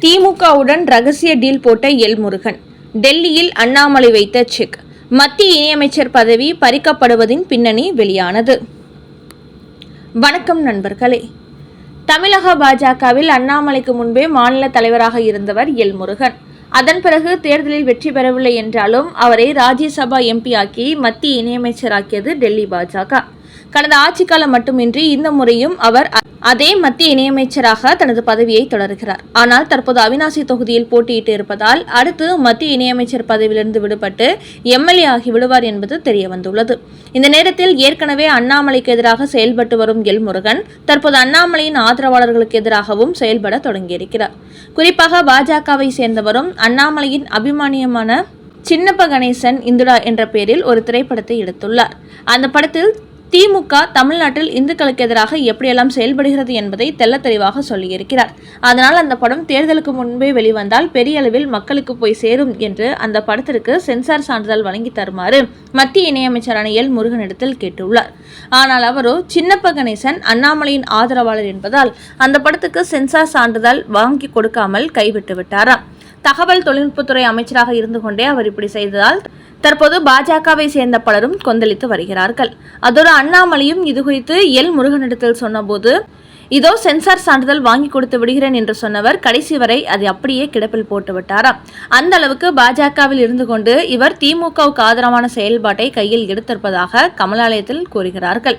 திமுகவுடன் ரகசிய டீல் போட்ட எல் முருகன். டெல்லியில் அண்ணாமலை வைத்த செக். மத்திய இணையமைச்சர் பதவி பறிக்கப்படுவதின் பின்னணி வெளியானது. வணக்கம் நண்பர்களே. தமிழக பாஜகவில் அண்ணாமலைக்கு முன்பே மாநில தலைவராக இருந்தவர் எல் முருகன். அதன் பிறகு தேர்தலில் வெற்றி பெறவில்லை என்றாலும் அவரை ராஜ்யசபா எம்பி ஆக்கி மத்திய இணையமைச்சராக்கியது டெல்லி பாஜக. கடந்த ஆட்சிக்காலம் மட்டுமின்றி இந்த முறையும் அவர் அதே மத்திய இணையமைச்சராக தனது பதவியை தொடர்கிறார். ஆனால் தற்போது அவிநாசி தொகுதியில் போட்டியிட்டு இருப்பதால் அடுத்து மத்திய இணையமைச்சர் பதவியிலிருந்து விடுபட்டு எம்எல்ஏ ஆகி விடுவார் என்பது தெரியவந்துள்ளது. இந்த நேரத்தில் ஏற்கனவே அண்ணாமலைக்கு எதிராக செயல்பட்டு வரும் எல் முருகன் தற்போது அண்ணாமலையின் ஆதரவாளர்களுக்கு எதிராகவும் செயல்பட தொடங்கியிருக்கிறார். குறிப்பாக பாஜகவை சேர்ந்தவரும் அண்ணாமலையின் அபிமானியமான சின்னப்ப கணேசன் இந்துடா என்ற பெயரில் ஒரு திரைப்படத்தை எடுத்துள்ளார். அந்த படத்தில் திமுக தமிழ்நாட்டில் இந்துக்களுக்கு எதிராக எப்படியெல்லாம் செயல்படுகிறது என்பதை தெள்ள தெளிவாக சொல்லியிருக்கிறார். அதனால் அந்த படம் தேர்தலுக்கு முன்பே வெளிவந்தால் பெரிய அளவில் மக்களுக்கு போய் சேரும் என்று அந்த படத்திற்கு சென்சார் சான்றிதழ் வழங்கி தருமாறு மத்திய இணையமைச்சரான எல் முருகனிடத்தில் கேட்டுள்ளார். ஆனால் அவரோ சின்னப்ப கணேசன் அண்ணாமலையின் ஆதரவாளர் என்பதால் அந்த படத்துக்கு சென்சார் சான்றிதழ் வாங்கி கொடுக்காமல் கைவிட்டு விட்டாராம். தகவல் தொழில்நுட்பத்துறை அமைச்சராக இருந்து கொண்டே அவர் இப்படி செய்ததால் தற்போது பாஜகவை சேர்ந்த பலரும் கொந்தளித்து வருகிறார்கள். அதோடு அண்ணாமலையும் இதுகுறித்து எல் முருகனிடத்தில் சொன்னபோது இதோ சென்சார் சான்றிதழ் வாங்கி கொடுத்து விடுகிறேன் என்று சொன்னவர் கடைசி வரை அதை அப்படியே கிடப்பில் போட்டு விட்டாராம். அந்த அளவுக்கு பாஜகவில் இருந்து கொண்டு இவர் திமுகவுக்கு ஆதரவான செயல்பாட்டை கையில் எடுத்திருப்பதாக கமலாலயத்தில் கூறுகிறார்கள்.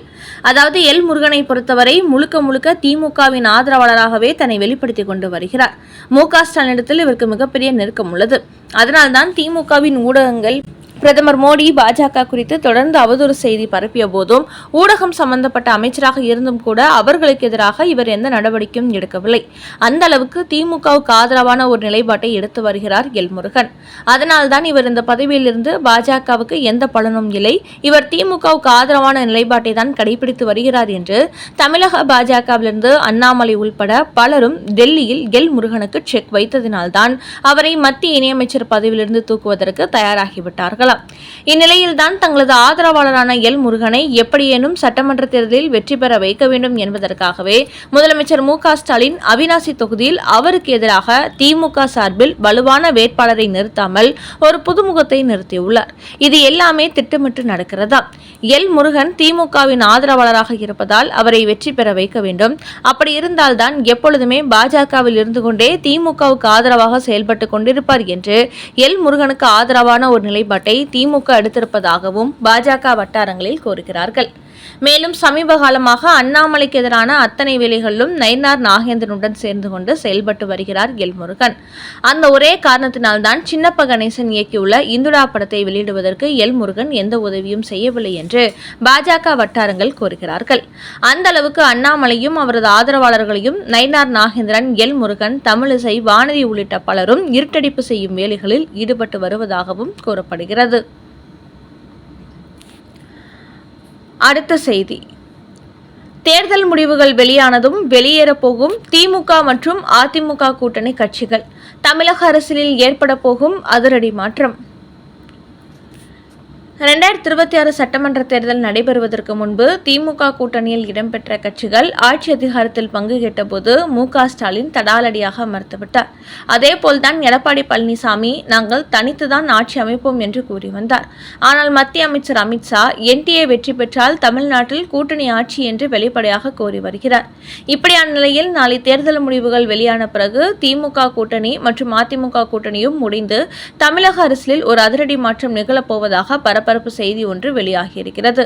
அதாவது எல் முருகனை பொறுத்தவரை முழுக்க முழுக்க திமுகவின் ஆதரவாளராகவே தன்னை வெளிப்படுத்திக் கொண்டு வருகிறார். மு.க. ஸ்டாலினிடத்தில் இவருக்கு மிகப்பெரிய நெருக்கம் உள்ளது. அதனால்தான் திமுகவின் ஊடகங்கள் பிரதமர் மோடி பாஜக குறித்து தொடர்ந்து அவதூறு செய்தி பரப்பிய போதும் ஊடகம் சம்பந்தப்பட்ட அமைச்சராக இருந்தும் கூட அவர்களுக்கு எதிராக இவர் எந்த நடவடிக்கையும் எடுக்கவில்லை. அந்த அளவுக்கு திமுகவுக்கு ஆதரவான ஒரு நிலைப்பாட்டை எடுத்து வருகிறார் எல் முருகன். அதனால்தான் இவர் இந்த பதவியிலிருந்து பாஜகவுக்கு எந்த பலனும் இல்லை, இவர் திமுகவுக்கு ஆதரவான நிலைப்பாட்டை தான் கடைபிடித்து வருகிறார் என்று தமிழக பாஜகவிலிருந்து அண்ணாமலை உள்பட பலரும் டெல்லியில் எல் முருகனுக்கு செக் வைத்ததினால்தான் அவரை மத்திய இணையமைச்சர் பதவியிலிருந்து தூக்குவதற்கு தயாராகிவிட்டார்கள். இந்நிலையில்தான் தங்களது ஆதரவாளரான எல் முருகனை எப்படியேனும் சட்டமன்ற தேர்தலில் வெற்றி பெற வைக்க வேண்டும் என்பதற்காகவே முதலமைச்சர் மு.க. ஸ்டாலின் அவிநாசி தொகுதியில் அவருக்கு எதிராக திமுக சார்பில் வலுவான வேட்பாளரை நிறுத்தாமல் ஒரு புதுமுகத்தை நிறுத்தியுள்ளார். இது எல்லாமே திட்டமிட்டு நடக்கிறதா? எல் முருகன் திமுகவின் ஆதரவாளராக இருப்பதால் அவரை வெற்றி பெற வைக்க வேண்டும். அப்படி இருந்தால்தான் எப்பொழுதுமே பாஜகவில் இருந்து கொண்டே திமுகவுக்கு ஆதரவாக செயல்பட்டு கொண்டிருப்பார் என்று எல் முருகனுக்கு ஆதரவான ஒரு நிலைப்பாட்டை திமுக எடுத்திருப்பதாகவும் பாஜக வட்டாரங்களில் கூறுகிறார்கள். மேலும் சமீப காலமாக அண்ணாமலைக்கு எதிரான அத்தனை வேலைகளிலும் நயினார் நாகேந்திரனுடன் சேர்ந்து கொண்டு செயல்பட்டு வருகிறார் எல் முருகன். அந்த ஒரே காரணத்தினால்தான் சின்னப்ப கணேசன் இயக்கியுள்ள இந்துடா படத்தை வெளியிடுவதற்கு எல் முருகன் எந்த உதவியும் செய்யவில்லை என்று பாஜக வட்டாரங்கள் கூறுகிறார்கள். அந்த அளவுக்கு அண்ணாமலையும் அவரது ஆதரவாளர்களையும் நயினார் நாகேந்திரன், எல் முருகன், தமிழிசை, வானதி உள்ளிட்ட பலரும் இருட்டடிப்பு செய்யும் வேலைகளில் ஈடுபட்டு வருவதாகவும் கூறப்படுகிறது. அடுத்த செய்தி. தேர்தல் முடிவுகள் வெளியானதும் வெளியேறப் போகும் திமுக மற்றும் அதிமுக கூட்டணி கட்சிகள். தமிழக அரசியலில் ஏற்பட போகும் அதிரடி மாற்றம். 2026 சட்டமன்ற தேர்தல் நடைபெறுவதற்கு முன்பு திமுக கூட்டணியில் இடம்பெற்ற கட்சிகள் ஆட்சி அதிகாரத்தில் பங்கு கேட்டபோது மு.க. ஸ்டாலின் தடாலடியாக மறுத்துவிட்டார். அதேபோல்தான் எடப்பாடி பழனிசாமி நாங்கள் தனித்துதான் ஆட்சி அமைப்போம் என்று கூறி வந்தார். ஆனால் மத்திய அமைச்சர் அமித்ஷா என்டிஏ வெற்றி பெற்றால் தமிழ்நாட்டில் கூட்டணி ஆட்சி என்று வெளிப்படையாக கூறி வருகிறார். இப்படியான நிலையில் நாளை தேர்தல் முடிவுகள் வெளியான பிறகு திமுக கூட்டணி மற்றும் அதிமுக கூட்டணியும் முடிந்து தமிழக அரசியலில் ஒரு அதிரடி மாற்றம் நிகழப்போவதாக பரபரப்பு செய்தி ஒன்று வெளியாகியிருக்கிறது.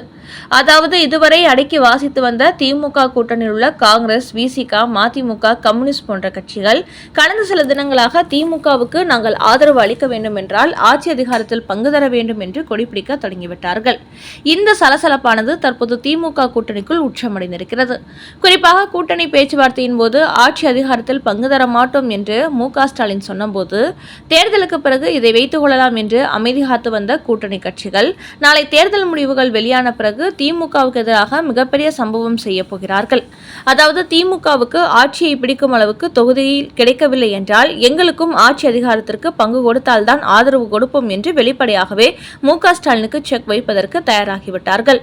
அதாவது இதுவரை அடக்கி வாசித்து வந்த திமுக கூட்டணியில் உள்ள காங்கிரஸ், விசிக, மதிமுக, கம்யூனிஸ்ட் போன்ற கட்சிகள் கடந்த சில தினங்களாக திமுகவுக்கு நாங்கள் ஆதரவு அளிக்க வேண்டும் என்றால் ஆட்சி அதிகாரத்தில் பங்கு தர வேண்டும் என்று கொடிபிடிக்க தொடங்கிவிட்டார்கள். இந்த சலசலப்பானது தற்போது திமுக கூட்டணிக்குள் உச்சமடைந்திருக்கிறது. குறிப்பாக கூட்டணி பேச்சுவார்த்தையின் போது ஆட்சி அதிகாரத்தில் பங்கு தர மாட்டோம் என்று மு.க. ஸ்டாலின் சொன்னபோது தேர்தலுக்கு பிறகு இதை வைத்துக் கொள்ளலாம் என்று அமைதி காத்து வந்த கூட்டணி கட்சிகள் நாளை தேர்தல் முடிவுகள் வெளியான பிறகு திமுகவுக்கு எதிராக மிகப்பெரிய சம்பவம் செய்ய போகிறார்கள். அதாவது திமுகவுக்கு ஆட்சியை பிடிக்கும் அளவுக்கு தொகுதியில் கிடைக்கவில்லை என்றால் எங்களுக்கும் ஆட்சி அதிகாரத்திற்கு பங்கு கொடுத்தால்தான் ஆதரவு கொடுப்போம் என்று வெளிப்படையாகவே மு.க. ஸ்டாலினுக்கு செக் வைப்பதற்கு தயாராகிவிட்டார்கள்.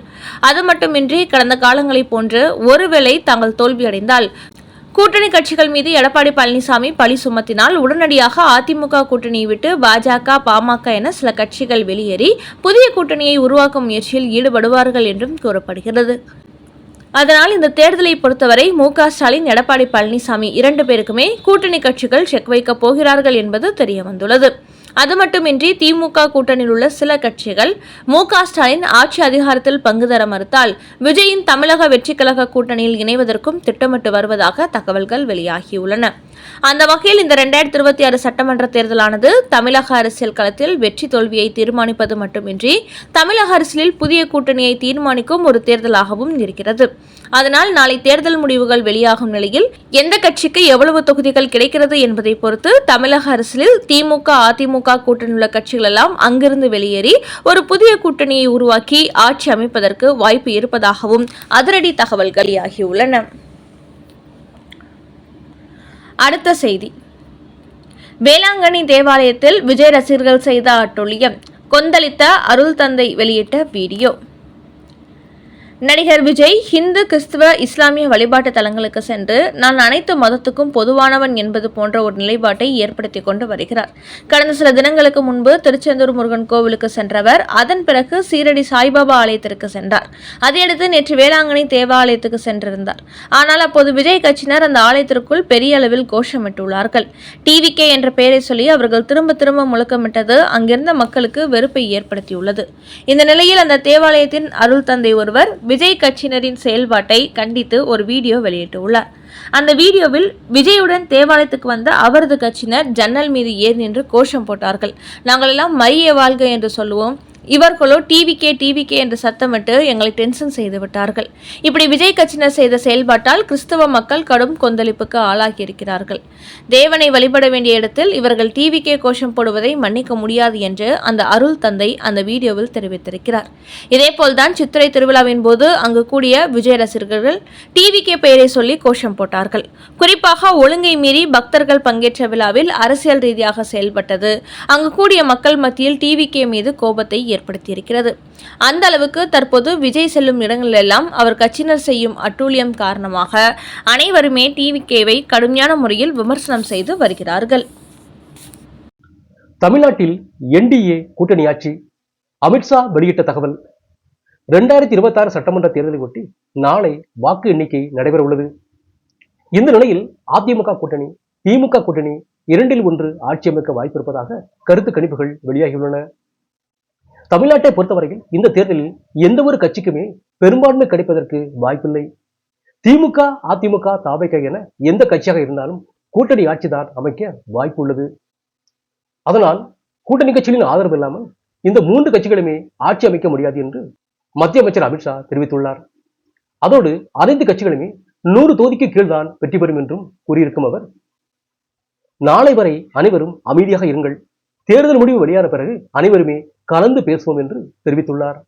அது மட்டுமின்றி கடந்த காலங்களைப் போன்று ஒருவேளை தாங்கள் தோல்வியடைந்தால் கூட்டணி கட்சிகள் மீது எடப்பாடி பழனிசாமி பழி சுமத்தினால் உடனடியாக அதிமுக கூட்டணியை விட்டு பாஜக, பாமக என சில கட்சிகள் வெளியேறி புதிய கூட்டணியை உருவாக்கும் முயற்சியில் ஈடுபடுவார்கள் என்றும் கூறப்படுகிறது. அதனால் இந்த தேர்தலை பொறுத்தவரை மு.க. ஸ்டாலின், எடப்பாடி பழனிசாமி 2 பேருக்குமே கூட்டணி கட்சிகள் செக் வைக்கப் போகிறார்கள் என்பது தெரியவந்துள்ளது. அது மட்டுமின்றி திமுக கூட்டணியில் உள்ள சில கட்சிகள் மு.க. ஸ்டாலின் ஆட்சி அதிகாரத்தில் பங்கு தர மறுத்தால் விஜயின் தமிழக வெற்றிக் கழக கூட்டணியில் இணைவதற்கும் திட்டமிட்டு வருவதாக தகவல்கள் வெளியாகியுள்ளன. அந்த வகையில் இந்த 2026 சட்டமன்ற தேர்தலானது தமிழக அரசியல் களத்தில் வெற்றி தோல்வியை தீர்மானிப்பது மட்டுமின்றி தமிழக அரசியலில் புதிய கூட்டணியை தீர்மானிக்கும் ஒரு தேர்தலாகவும் இருக்கிறது. அதனால் நாளை தேர்தல் முடிவுகள் வெளியாகும் நிலையில் எந்த கட்சிக்கு எவ்வளவு தொகுதிகள் கிடைக்கிறது என்பதை பொறுத்து தமிழக அரசியலில் திமுக, அதிமுக கூட்டணியில் உள்ள கட்சிகள் எல்லாம் அங்கிருந்து வெளியேறி ஒரு புதிய கூட்டணியை உருவாக்கி ஆட்சி அமைப்பதற்கு வாய்ப்பு இருப்பதாகவும் அதிரடி தகவல்கள் வெளியாகியுள்ளன. அடுத்த செய்தி, வேளாங்கண்ணி தேவாலயத்தில் விஜய் ரசிகர்கள் செய்த அட்டூழியம், கொந்தளித்த அருள் தந்தை வெளியிட்ட வீடியோ. நடிகர் விஜய் இந்து, கிறிஸ்துவ, இஸ்லாமிய வழிபாட்டு தலங்களுக்கு சென்று நான் அனைத்து மதத்துக்கும் பொதுவானவன் என்பது போன்ற ஒரு நிலைப்பாட்டை ஏற்படுத்திக் கொண்டு வருகிறார். கடந்த சில தினங்களுக்கு முன்பு திருச்செந்தூர் முருகன் கோவிலுக்கு சென்றவர் அதன் பிறகு சீரடி சாய்பாபா ஆலயத்திற்கு சென்றார். அதையடுத்து நேற்று வேளாங்கண்ணி தேவாலயத்துக்கு சென்றிருந்தார். ஆனால் அப்போது விஜய் கட்சியினர் அந்த ஆலயத்திற்குள் பெரிய அளவில் கோஷமிட்டுள்ளார்கள். டிவிகே என்ற பெயரை சொல்லி அவர்கள் திரும்ப திரும்ப முழக்கமிட்டது அங்கிருந்த மக்களுக்கு வெறுப்பை ஏற்படுத்தியுள்ளது. இந்த நிலையில் அந்த தேவாலயத்தின் அருள் தந்தை ஒருவர் விஜய் கட்சியினரின் செயல்பாட்டை கண்டித்து ஒரு வீடியோ வெளியிட்டுள்ளார். அந்த வீடியோவில் விஜயுடன் தேவாலயத்துக்கு வந்த அவரது கட்சியினர் ஜன்னல் மீது ஏறி நின்று கோஷம் போட்டார்கள். நாங்கள் எல்லாம் மரிய வாழ்க என்று சொல்லுவோம், இவர்களோ டிவிகே என்று சத்தமிட்டு எங்களை டென்ஷன் செய்து விட்டார்கள். இப்படி விஜய் கட்சியினர் செய்த செயல்பாட்டால் கிறிஸ்தவ மக்கள் கடும் கொந்தளிப்புக்கு ஆளாகியிருக்கிறார்கள். தேவனை வழிபட வேண்டிய இடத்தில் இவர்கள் டிவிகே கோஷம் போடுவதை மன்னிக்க முடியாது என்று அந்த அருள் தந்தை அந்த வீடியோவில் தெரிவித்திருக்கிறார். இதேபோல்தான் சித்திரை திருவிழாவின் போது அங்கு கூடிய விஜய் ரசிகர்கள் டிவிகே பெயரை சொல்லி கோஷம் போட்டார்கள். குறிப்பாக ஒழுங்கை மீறி பக்தர்கள் பங்கேற்ற விழாவில் அரசியல் ரீதியாக செயல்பட்டது அங்கு கூடிய மக்கள் மத்தியில் டிவிகே மீது கோபத்தை ஏற்படுத்தியிருக்கிறது. அந்த அளவுக்கு தற்போது விஜய் செல்லும் இடங்களெல்லாம் அவர் கட்சியினர் செய்யும் அட்டூழியம் காரணமாக அனைவருமே டிவிகேவை கடுமையான முறையில் விமர்சனம் செய்து வருகிறார்கள். தமிழ்நாட்டில் என்டிஏ கூட்டணி ஆட்சி, அமித்ஷா வெளியிட்ட தகவல். 2026 சட்டமன்ற தேர்தலை ஒட்டி நாளை வாக்கு எண்ணிக்கை நடைபெற உள்ளது. இந்த நிலையில் அதிமுக கூட்டணி, திமுக கூட்டணி 2இல் 1 ஆட்சி அமைக்க வாய்ப்பு இருப்பதாக கருத்து கணிப்புகள் வெளியாகியுள்ளன. தமிழ்நாட்டை பொறுத்தவரையில் இந்த தேர்தலில் எந்த ஒரு கட்சிக்குமே பெரும்பான்மை கிடைப்பதற்கு வாய்ப்பில்லை. திமுக, அதிமுக, தவேக என எந்த கட்சியாக இருந்தாலும் கூட்டணி ஆட்சிதான் அமைக்க வாய்ப்பு உள்ளது. அதனால் கூட்டணி கட்சிகளின் ஆதரவு இல்லாமல் இந்த 3 கட்சிகளுமே ஆட்சி அமைக்க முடியாது என்று மத்திய அமைச்சர் அமித்ஷா தெரிவித்துள்ளார். அதோடு அனைத்து கட்சிகளுமே 100 தொகுதிக்கு கீழ்தான் வெற்றி பெறும் என்றும் கூறியிருக்கும் அவர், நாளை வரை அனைவரும் அமைதியாக இருங்கள், தேர்தல் முடிவு வெளியான பிறகு அனைவருமே கலந்து பேசுவோம் என்று தெரிவித்துள்ளார்.